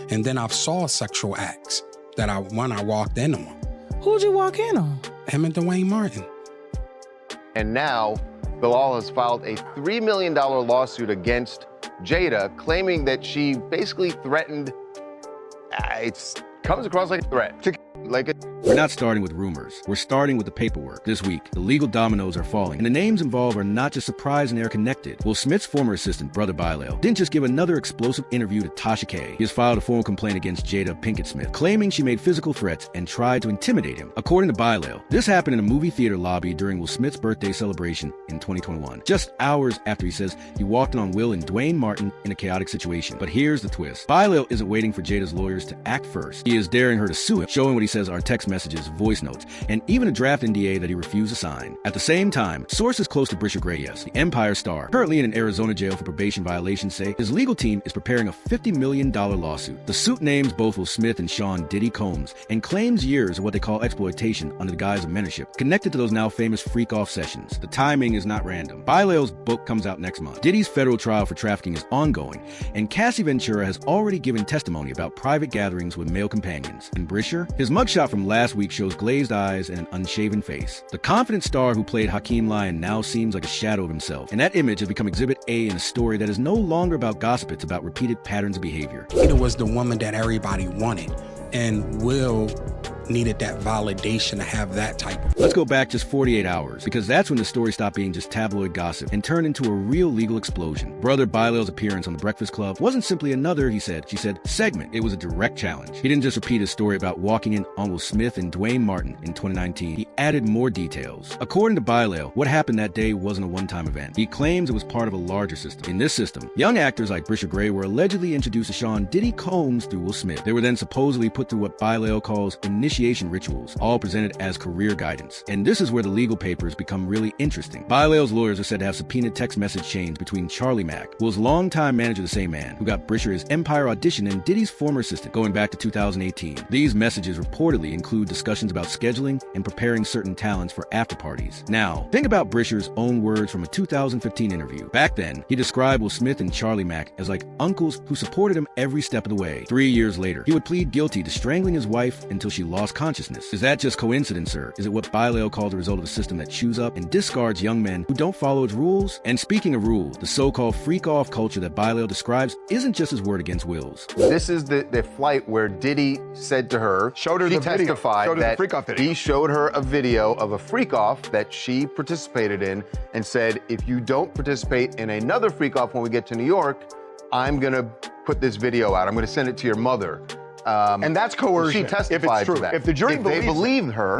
And then I've saw sexual acts that I walked in on. Who'd you walk in on? Him and Dwayne Martin. And now, Bilal has filed a $3 million lawsuit against Jada, claiming that she basically threatened. It comes across like a threat. We're not starting with rumors. We're starting with the paperwork. This week, the legal dominoes are falling, and the names involved are not just surprising, they're connected. Will Smith's former assistant, Brother Bilal, didn't just give another explosive interview to Tasha K. He has filed a formal complaint against Jada Pinkett Smith, claiming she made physical threats and tried to intimidate him. According to Bilal, this happened in a movie theater lobby during Will Smith's birthday celebration in 2021, just hours after he says he walked in on Will and Dwayne Martin in a chaotic situation. But here's the twist. Bilal isn't waiting for Jada's lawyers to act first. He is daring her to sue him, showing what he says are text messages, voice notes, and even a draft NDA that he refused to sign. At the same time, sources close to Bryshere Gray, the Empire star, currently in an Arizona jail for probation violations, say his legal team is preparing a $50 million lawsuit. The suit names both Will Smith and Sean Diddy Combs and claims years of what they call exploitation under the guise of mentorship, connected to those now famous freak-off sessions. The timing is not random. Bilal's book comes out next month. Diddy's federal trial for trafficking is ongoing, and Cassie Ventura has already given testimony about private gatherings with male companions. And Bryshere, his mugshot from last week shows glazed eyes and an unshaven face. The confident star who played Hakeem Lyon now seems like a shadow of himself, and that image has become Exhibit A in a story that is no longer about gossip, it's about repeated patterns of behavior. It was the woman that everybody wanted, and Will needed that validation to have that type of. Let's go back just 48 hours, because that's when the story stopped being just tabloid gossip and turned into a real legal explosion. Brother Bilal's appearance on The Breakfast Club wasn't simply another, she said, segment. It was a direct challenge. He didn't just repeat his story about walking in on Will Smith and Dwayne Martin in 2019. He added more details. According to Bilal, what happened that day wasn't a one-time event. He claims it was part of a larger system. In this system, young actors like Bryshere Gray were allegedly introduced to Sean Diddy Combs through Will Smith. They were then supposedly put through what Bilal calls initiation rituals, all presented as career guidance. And this is where the legal papers become really interesting. Bilal's lawyers are said to have subpoenaed text message chains between Charlie Mack, Will's longtime manager, the same man, who got Bryshere's Empire audition, and Diddy's former assistant, going back to 2018. These messages reportedly include discussions about scheduling and preparing certain talents for after parties. Now, think about Bryshere's own words from a 2015 interview. Back then, he described Will Smith and Charlie Mack as like uncles who supported him every step of the way. 3 years later, he would plead guilty to strangling his wife until she lost consciousness. Is that just coincidence, sir? Is it what Bilal called the result of a system that chews up and discards young men who don't follow its rules? And speaking of rules, the so-called freak-off culture that Bilal describes isn't just his word against Will's. This is the flight where Diddy said to her, she testified that he showed her a video of a freak-off that she participated in and said, if you don't participate in another freak-off when we get to New York, I'm gonna put this video out. I'm gonna send it to your mother. And that's coercion. She testified to that. If the jury believed her,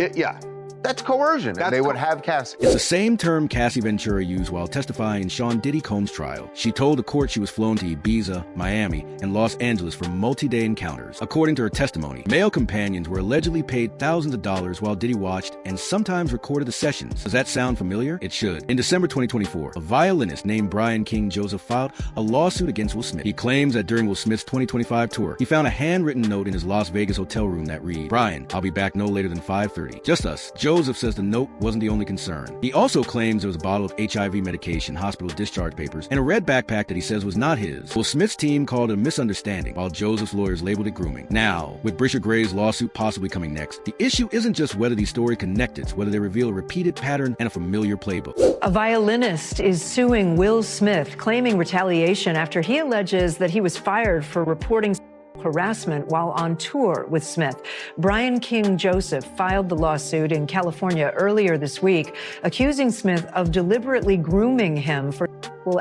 that's coercion, and they would have Cassie. It's the same term Cassie Ventura used while testifying in Sean Diddy Combs' trial. She told the court she was flown to Ibiza, Miami, and Los Angeles for multi-day encounters. According to her testimony, male companions were allegedly paid thousands of dollars while Diddy watched and sometimes recorded the sessions. Does that sound familiar? It should. In December 2024, a violinist named Brian King Joseph filed a lawsuit against Will Smith. He claims that during Will Smith's 2025 tour, he found a handwritten note in his Las Vegas hotel room that read, "Brian, I'll be back no later than 5:30. Just us." Joseph says the note wasn't the only concern. He also claims there was a bottle of HIV medication, hospital discharge papers, and a red backpack that he says was not his. Will Smith's team called it a misunderstanding, while Joseph's lawyers labeled it grooming. Now, with Bryshere Gray's lawsuit possibly coming next, the issue isn't just whether these stories connect, it's whether they reveal a repeated pattern and a familiar playbook. A violinist is suing Will Smith, claiming retaliation after he alleges that he was fired for reporting harassment while on tour with Smith. Brian King Joseph filed the lawsuit in California earlier this week, accusing Smith of deliberately grooming him for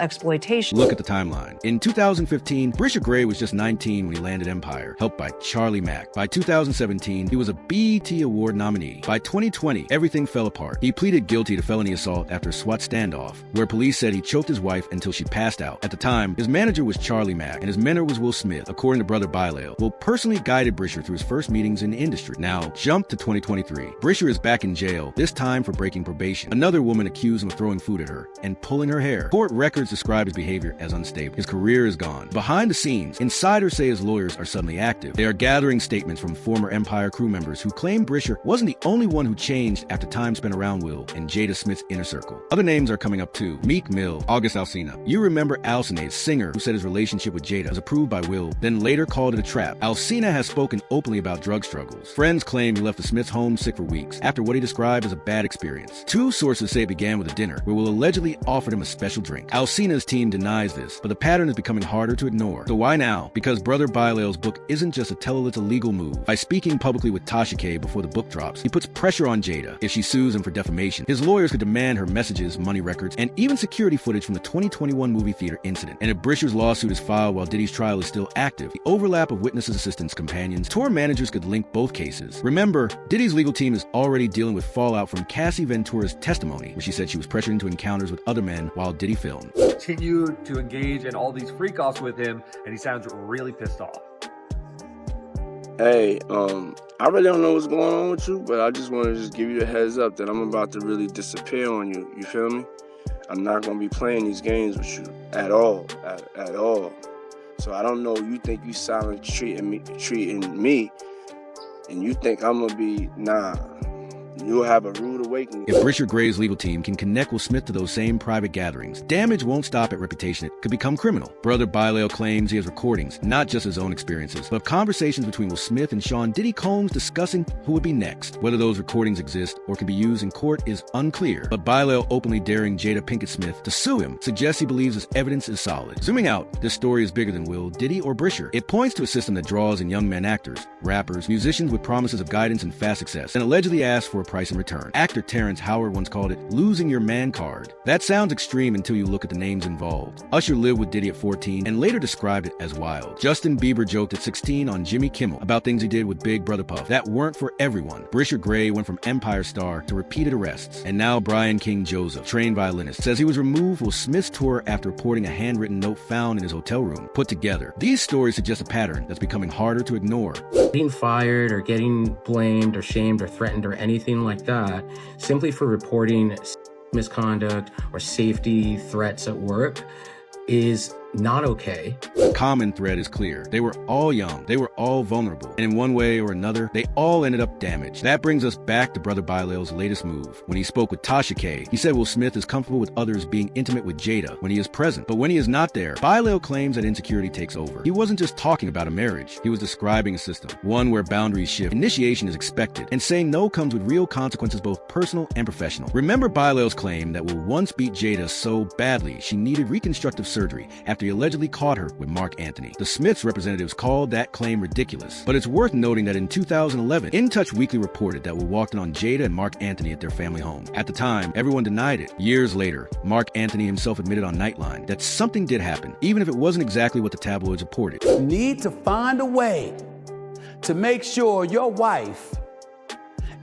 exploitation. Look at the timeline. In 2015, Bryshere Gray was just 19 when he landed Empire, helped by Charlie Mack. By 2017, he was a BET Award nominee. By 2020, everything fell apart. He pleaded guilty to felony assault after a SWAT standoff, where police said he choked his wife until she passed out. At the time, his manager was Charlie Mack, and his mentor was Will Smith, according to Brother Bilal. Will personally guided Bryshere through his first meetings in the industry. Now, jump to 2023. Bryshere is back in jail, this time for breaking probation. Another woman accused him of throwing food at her and pulling her hair. Court records records describe his behavior as unstable. His career is gone. Behind the scenes, insiders say his lawyers are suddenly active. They are gathering statements from former Empire crew members who claim Bryshere wasn't the only one who changed after time spent around Will and Jada Smith's inner circle. Other names are coming up too. Meek Mill, August Alsina. You remember Alsina, singer who said his relationship with Jada was approved by Will, then later called it a trap. Alsina has spoken openly about drug struggles. Friends claim he left the Smiths home sick for weeks after what he described as a bad experience. Two sources say it began with a dinner where Will allegedly offered him a special drink. Alsina's team denies this, but the pattern is becoming harder to ignore. So why now? Because Brother Bilal's book isn't just a tell it's a legal move. By speaking publicly with Tasha K before the book drops, he puts pressure on Jada. If she sues him for defamation, his lawyers could demand her messages, money records, and even security footage from the 2021 movie theater incident. And if Bryshere's lawsuit is filed while Diddy's trial is still active, the overlap of witnesses, assistants, companions, tour managers could link both cases. Remember, Diddy's legal team is already dealing with fallout from Cassie Ventura's testimony, where she said she was pressured into encounters with other men while Diddy filmed. Continue to engage in all these freak-offs with him, and he sounds really pissed off. Hey, I really don't know what's going on with you, but I just want to just give you a heads up that I'm about to really disappear on you. You feel me? I'm not going to be playing these games with you at all, at all. So I don't know, you think you silent treating me, and you think I'm going to be, nah. You'll have a rude awakening. If Bryshere Gray's legal team can connect Will Smith to those same private gatherings, damage won't stop at reputation. It could become criminal. Brother Bilal claims he has recordings, not just his own experiences, but of conversations between Will Smith and Sean Diddy Combs discussing who would be next. Whether those recordings exist or can be used in court is unclear, but Bilal openly daring Jada Pinkett Smith to sue him suggests he believes his evidence is solid. Zooming out, this story is bigger than Will, Diddy, or Bryshere. It points to a system that draws in young men actors, rappers, musicians with promises of guidance and fast success, and allegedly asks for a price in return. Actor Terrence Howard once called it losing your man card. That sounds extreme until you look at the names involved. Usher lived with Diddy at 14 and later described it as wild. Justin Bieber joked at 16 on Jimmy Kimmel about things he did with Big Brother Puff that weren't for everyone. Bryshere Gray went from Empire star to repeated arrests. And now Brian King Joseph, trained violinist, says he was removed from Smith's tour after reporting a handwritten note found in his hotel room. Put together, these stories suggest a pattern that's becoming harder to ignore. Being fired or getting blamed or shamed or threatened or anything like that simply for reporting misconduct or safety threats at work is not okay. The common thread is clear. They were all young. They were all vulnerable. And in one way or another, they all ended up damaged. That brings us back to Brother Bilal's latest move. When he spoke with Tasha K, he said Will Smith is comfortable with others being intimate with Jada when he is present. But when he is not there, Bilal claims that insecurity takes over. He wasn't just talking about a marriage. He was describing a system, one where boundaries shift, initiation is expected, and saying no comes with real consequences, both personal and professional. Remember Bilal's claim that Will once beat Jada so badly she needed reconstructive surgery after he allegedly caught her with Mark Anthony. The Smiths representatives called that claim ridiculous. But it's worth noting that in 2011, In Touch Weekly reported that Will walked in on Jada and Mark Anthony at their family home. At the time, everyone denied it. Years later, Mark Anthony himself admitted on Nightline that something did happen, even if it wasn't exactly what the tabloids reported. You need to find a way to make sure your wife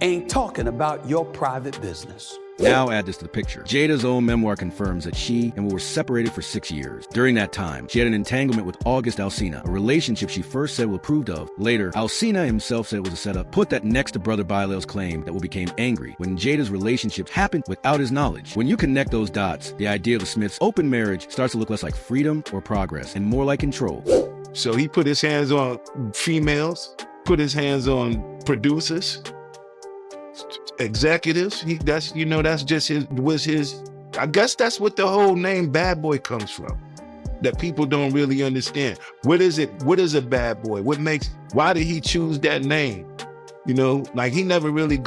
ain't talking about your private business. Now add this to the picture. Jada's own memoir confirms that she and Will were separated for 6 years. During that time, she had an entanglement with August Alsina, a relationship she first said Will approved of. Later, Alsina himself said it was a setup. Put that next to Brother Bilal's claim that Will became angry when Jada's relationship happened without his knowledge. When you connect those dots, the idea of the Smiths' open marriage starts to look less like freedom or progress and more like control. So he put his hands on females, put his hands on producers, executives. That's just his. I guess that's what the whole name Bad Boy comes from. That people don't really understand. What is it? What is a bad boy? Why did he choose that name? Like he never really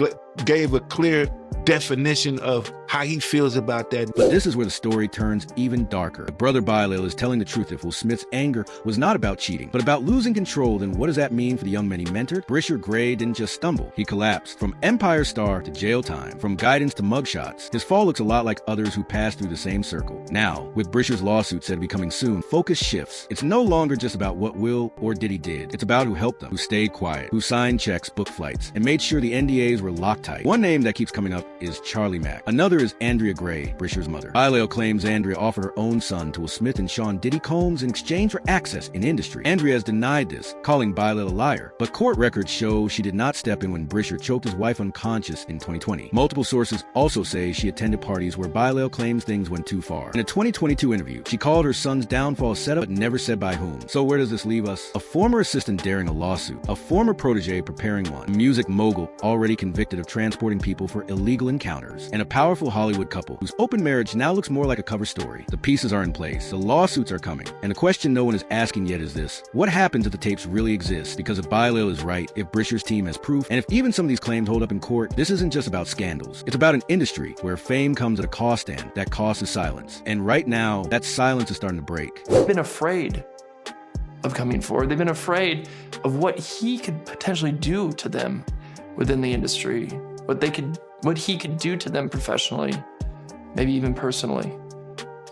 gave a clear definition of how he feels about that. But this is where the story turns even darker. Brother Bilal is telling the truth. If Will Smith's anger was not about cheating, but about losing control, then what does that mean for the young men he mentored? Bryshere Gray didn't just stumble. He collapsed. From Empire star to jail time, from guidance to mugshots, his fall looks a lot like others who passed through the same circle. Now, with Bryshere's lawsuit said to be coming soon, focus shifts. It's no longer just about what Will or Diddy did. It's about who helped them, who stayed quiet, who signed checks, booked flights, and made sure the NDAs were locked tight. One name that keeps coming up is Charlie Mack, another other is Andrea Gray, Bryshere's mother. Bilal claims Andrea offered her own son to Will Smith and Sean Diddy Combs in exchange for access in industry. Andrea has denied this, calling Bilal a liar, but court records show she did not step in when Bryshere choked his wife unconscious in 2020. Multiple sources also say she attended parties where Bilal claims things went too far. In a 2022 interview, she called her son's downfall a setup, but never said by whom. So where does this leave us? A former assistant daring a lawsuit, a former protege preparing one, a music mogul already convicted of transporting people for illegal encounters, and a powerful Hollywood couple whose open marriage now looks more like a cover story. The pieces are in place, the lawsuits are coming, and the question no one is asking yet is this: what happens if the tapes really exist? Because if Bilal is right, if Bryshere's team has proof, and if even some of these claims hold up in court, this isn't just about scandals. It's about an industry where fame comes at a cost, and that cost is silence. And right now, that silence is starting to break. They've been afraid of coming forward. They've been afraid of what he could potentially do to them within the industry, what he could do to them professionally, maybe even personally.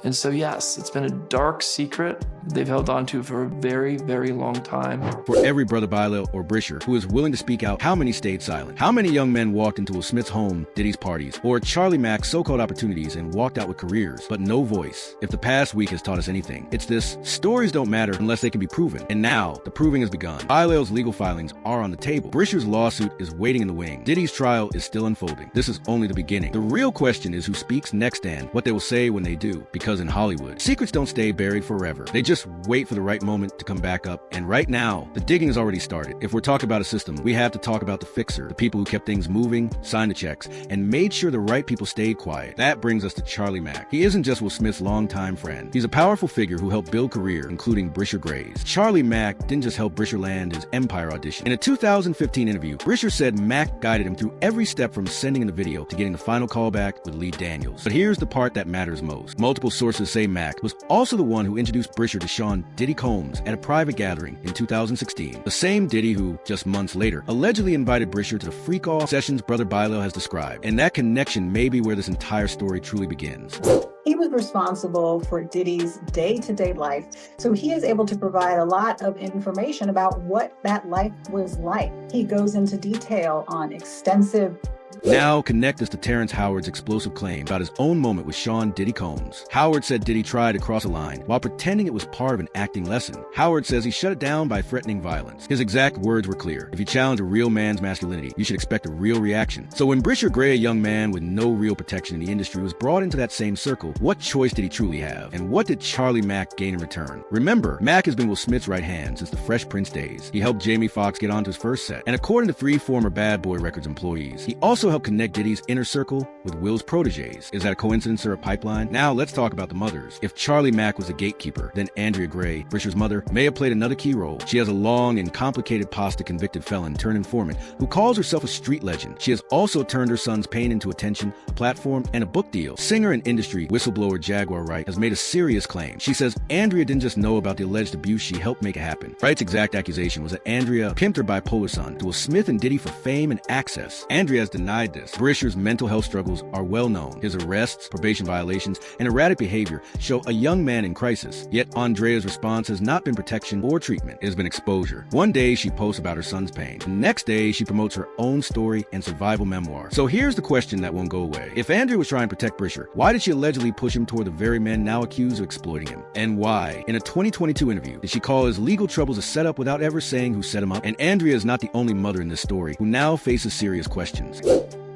And so, yes, it's been a dark secret they've held on to for a very, very long time. For every Brother Bilal or Bryshere who is willing to speak out, how many stayed silent? How many young men walked into Will Smith's home, Diddy's parties, or Charlie Mack's so-called opportunities and walked out with careers, but no voice? If the past week has taught us anything, it's this: stories don't matter unless they can be proven. And now, the proving has begun. Bilal's legal filings are on the table. Bryshere's lawsuit is waiting in the wing. Diddy's trial is still unfolding. This is only the beginning. The real question is who speaks next and what they will say when they do. Because in Hollywood, secrets don't stay buried forever. They just wait for the right moment to come back up. And right now, the digging has already started. If we're talking about a system, we have to talk about the fixer, the people who kept things moving, signed the checks, and made sure the right people stayed quiet. That brings us to Charlie Mack. He isn't just Will Smith's longtime friend. He's a powerful figure who helped build career, including Bryshere Gray's. Charlie Mack didn't just help Bryshere land his Empire audition. In a 2015 interview, Bryshere said Mack guided him through every step from sending in the video to getting the final callback with Lee Daniels. But here's the part that matters most. Multiple sources say Mack was also the one who introduced Bryshere to Sean Diddy Combs at a private gathering in 2016. The same Diddy who, just months later, allegedly invited Bryshere to the freak-off sessions Brother Bilal has described. And that connection may be where this entire story truly begins. He was responsible for Diddy's day-to-day life, so he is able to provide a lot of information about what that life was like. He goes into detail on extensive. Now connect us to Terrence Howard's explosive claim about his own moment with Sean Diddy Combs. Howard said Diddy tried to cross a line while pretending it was part of an acting lesson. Howard says he shut it down by threatening violence. His exact words were clear: if you challenge a real man's masculinity, you should expect a real reaction. So when Bryshere Gray, a young man with no real protection in the industry, was brought into that same circle, what choice did he truly have? And what did Charlie Mack gain in return? Remember, Mack has been Will Smith's right hand since the Fresh Prince days. He helped Jamie Foxx get onto his first set. And according to 3 former Bad Boy Records employees, he also helped connect Diddy's inner circle with Will's proteges. Is that a coincidence or a pipeline? Now let's talk about the mothers. If Charlie Mack was a gatekeeper, then Andrea Gray, Bryshere's mother, may have played another key role. She has a long and complicated past convicted felon turned informant who calls herself a street legend. She has also turned her son's pain into attention, a platform, and a book deal. Singer and industry whistleblower Jaguar Wright has made a serious claim. She says Andrea didn't just know about the alleged abuse, she helped make it happen. Wright's exact accusation was that Andrea pimped her bipolar son to Will Smith and Diddy for fame and access. Andrea has denied this. Bryshere's mental health struggles are well known. His arrests, probation violations, and erratic behavior show a young man in crisis. Yet Andrea's response has not been protection or treatment. It has been exposure. One day she posts about her son's pain. The next day she promotes her own story and survival memoir. So here's the question that won't go away. If Andrea was trying to protect Bryshere, why did she allegedly push him toward the very men now accused of exploiting him? And why, in a 2022 interview, did she call his legal troubles a setup without ever saying who set him up? And Andrea is not the only mother in this story who now faces serious questions.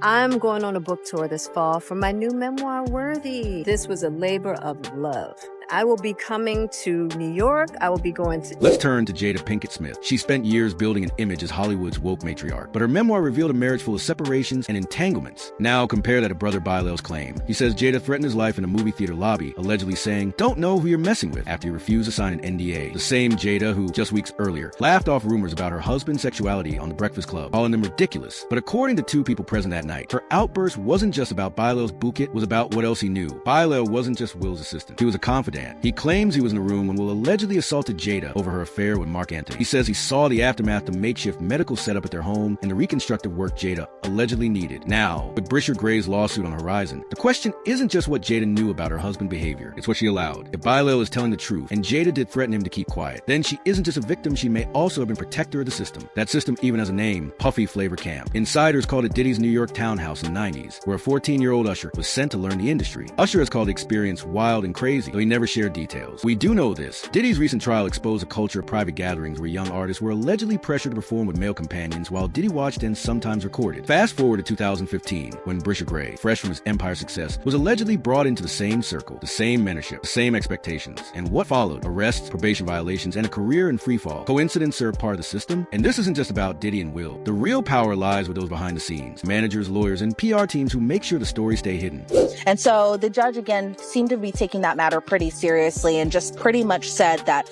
I'm going on a book tour this fall for my new memoir, Worthy. This was a labor of love. I will be coming to New York. I will be going to... Let's turn to Jada Pinkett Smith. She spent years building an image as Hollywood's woke matriarch, but her memoir revealed a marriage full of separations and entanglements. Now compare that to Brother Bilal's claim. He says Jada threatened his life in a movie theater lobby, allegedly saying, "Don't know who you're messing with," after he refused to sign an NDA. The same Jada who, just weeks earlier, laughed off rumors about her husband's sexuality on The Breakfast Club, calling them ridiculous. But according to 2 people present that night, her outburst wasn't just about Bilal's bouquet, it was about what else he knew. Bilal wasn't just Will's assistant. He was a confidant, sedan. He claims he was in the room when Will allegedly assaulted Jada over her affair with Mark Anthony. He says he saw the aftermath of the makeshift medical setup at their home and the reconstructive work Jada allegedly needed. Now, with Bryshere Gray's lawsuit on the horizon, the question isn't just what Jada knew about her husband's behavior, it's what she allowed. If Bilal is telling the truth, and Jada did threaten him to keep quiet, then she isn't just a victim, she may also have been protector of the system. That system even has a name, Puffy Flavor Camp. Insiders called it Diddy's New York townhouse in the 90s, where a 14-year-old Usher was sent to learn the industry. Usher has called the experience wild and crazy, though he never shared details. We do know this. Diddy's recent trial exposed a culture of private gatherings where young artists were allegedly pressured to perform with male companions while Diddy watched and sometimes recorded. Fast forward to 2015, when Bryshere Gray, fresh from his Empire success, was allegedly brought into the same circle, the same mentorship, the same expectations. And what followed? Arrests, probation violations, and a career in freefall. Coincidence or part of the system? And this isn't just about Diddy and Will. The real power lies with those behind the scenes, managers, lawyers, and PR teams who make sure the stories stay hidden. And so the judge, again, seemed to be taking that matter pretty seriously and just pretty much said that,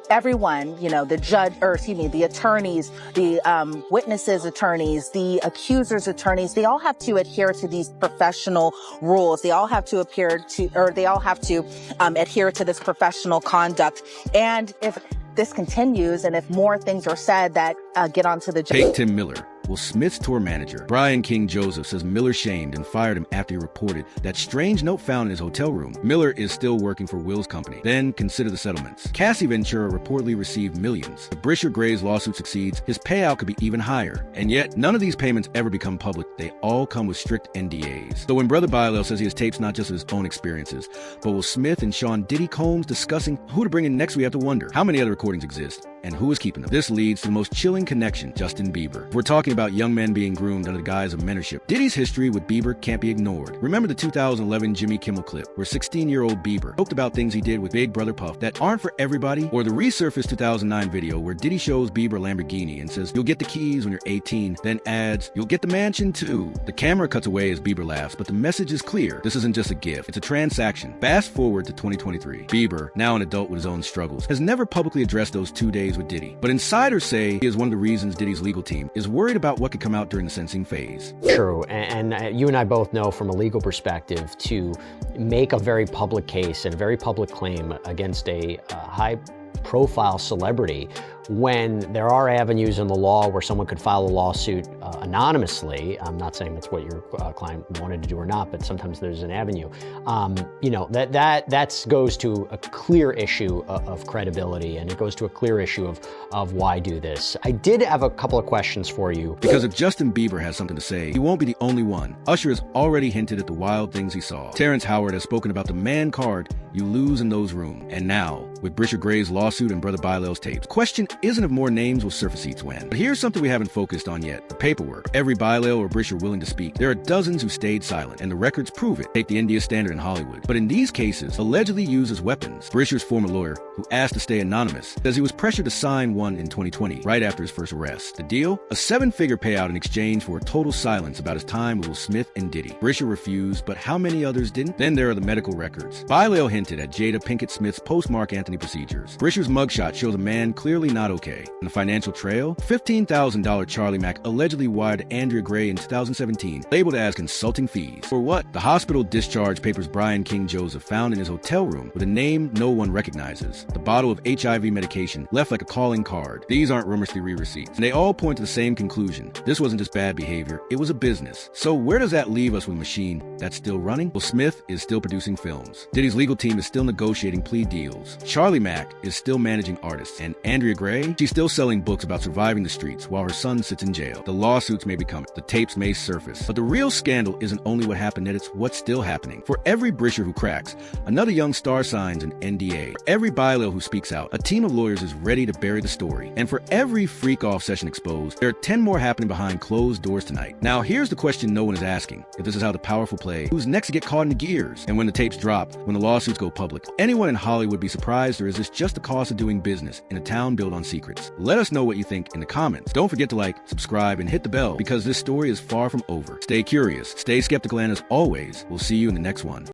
everyone, the judge, the attorneys, the witnesses' attorneys, the accusers' attorneys, they all have to adhere to these professional rules. They all have to adhere to this professional conduct. And if this continues and if more things are said that get onto the judge. Take Tim Miller. Will Smith's tour manager, Brian King Joseph, says Miller shamed and fired him after he reported that strange note found in his hotel room. Miller is still working for Will's company. Then consider the settlements. Cassie Ventura reportedly received millions. If Bryshere Gray's lawsuit succeeds, his payout could be even higher. And yet, none of these payments ever become public. They all come with strict NDAs. So when Brother Bilal says he has tapes not just of his own experiences, but Will Smith and Sean Diddy Combs discussing who to bring in next, we have to wonder how many other recordings exist and who is keeping them. This leads to the most chilling connection, Justin Bieber. If we're talking about young men being groomed under the guise of mentorship, Diddy's history with Bieber can't be ignored. Remember the 2011 Jimmy Kimmel clip where 16-year-old Bieber joked about things he did with Big Brother Puff that aren't for everybody? Or the resurfaced 2009 video where Diddy shows Bieber Lamborghini and says, "You'll get the keys when you're 18, then adds, "You'll get the mansion too." The camera cuts away as Bieber laughs, but the message is clear. This isn't just a gift, it's a transaction. Fast forward to 2023. Bieber, now an adult with his own struggles, has never publicly addressed those 2 days with Diddy. But insiders say he is one of the reasons Diddy's legal team is worried about what could come out during the sentencing phase. True, and you and I both know from a legal perspective, to make a very public case and a very public claim against a high-profile celebrity, when there are avenues in the law where someone could file a lawsuit anonymously, I'm not saying that's what your client wanted to do or not, but sometimes there's an avenue, that goes to a clear issue of credibility, and it goes to a clear issue of why do this. I did have a couple of questions for you. Because if Justin Bieber has something to say, he won't be the only one. Usher has already hinted at the wild things he saw. Terrence Howard has spoken about the man card you lose in those rooms. And now, with Bryshere Gray's lawsuit and Brother Bilal's tapes, the question isn't if more names will surface each when. But here's something we haven't focused on yet: the paperwork. Every Bilal or Bryshere willing to speak, there are dozens who stayed silent, and the records prove it. Take the India standard in Hollywood. But in these cases, allegedly used as weapons. Bryshere's former lawyer, who asked to stay anonymous, says he was pressured to sign one in 2020, right after his first arrest. The deal? A 7-figure payout in exchange for a total silence about his time with Will Smith and Diddy. Bryshere refused, but how many others didn't? Then there are the medical records. Bilal hinted at Jada Pinkett Smith's post-Mark Anthony procedures. Bryshere's mugshot shows a man clearly not okay. In the financial trail, $15,000 Charlie Mack allegedly wired Andrea Gray in 2017, labeled as consulting fees. For what? The hospital discharge papers Brian King Joseph found in his hotel room with a name no one recognizes. The bottle of HIV medication left like a calling card. These aren't rumor theory receipts, and they all point to the same conclusion. This wasn't just bad behavior, it was a business. So where does that leave us with a machine that's still running? Well, Smith is still producing films. Diddy's legal team is still negotiating plea deals. Charlie Mack is still managing artists. And Andrea Gray, she's still selling books about surviving the streets while her son sits in jail. The lawsuits may be coming, the tapes may surface, but the real scandal isn't only what happened, yet it's what's still happening. For every Bryshere who cracks, another young star signs an NDA. For every Bilal who speaks out, a team of lawyers is ready to bury the story. And for every freak-off session exposed, there are 10 more happening behind closed doors tonight. Now, here's the question no one is asking. If this is how the powerful play, who's next to get caught in the gears? And when the tapes drop, when the lawsuits go public, anyone in Hollywood be surprised, or is this just the cost of doing business in a town built on secrets? Let us know what you think in the comments. Don't forget to like, subscribe, and hit the bell, because this story is far from over. Stay curious, stay skeptical, and as always, we'll see you in the next one.